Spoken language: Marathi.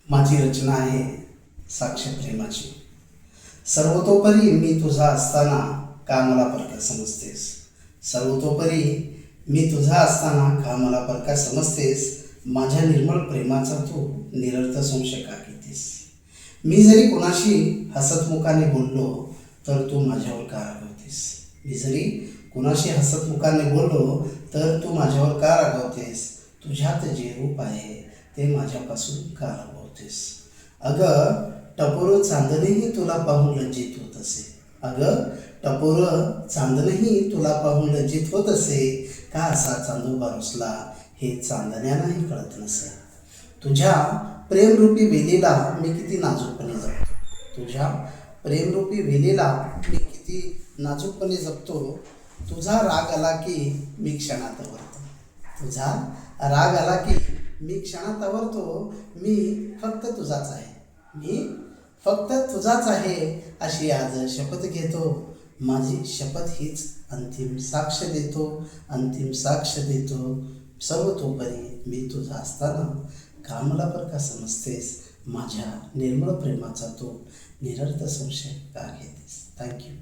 माझी रचना आहे साक्ष प्रेमाची. सर्वतोपरी मी तुझा असताना का मला परका समजतेस. सर्वतोपरी मी तुझा असताना का मला परका समजतेस. माझ्या निर्मळ प्रेमाचा तू निरर्थ संशय का घेतेस. मी जरी कोणाशी हसतमुखाने बोललो तर तू माझ्यावर का रागवतेस. मी जरी कोणाशी हसतमुखाने बोललो तर तू माझ्यावर का रागवतेस. तुझ्यात जे रूप आहे ते माझ्यापासून का रागवतेस. अगं टपोरं चांदणेही तुला पाहून लज्जित होत असे. अगं टपोरं चांदणेही तुला पाहून लज्जित होत असे. का असा चांदोबा रुसला हे चांदण्यालाही कळत नसे. तुझ्या प्रेमरूपी वेलीला मी किती नाजूकपणे जपतो. तुझ्या प्रेमरूपी वेलीला मी किती नाजूकपणे जपतो. तुझा राग आला की मी क्षणात आवरतो. तुझा राग आला की मी क्षणात आवरतो. मी फक्त तुझाच आहे. मी फक्त तुझाच आहे अशी आज शपथ घेतो. माझी शपथ हीच अंतिम साक्ष देतो. अंतिम साक्ष देतो. सर्वतोपरी मी तुझा असताना का मला परका समजतेस. माझ्या निर्मळ प्रेमाचा तो निरर्थ संशय का घेतेस. थँक्यू.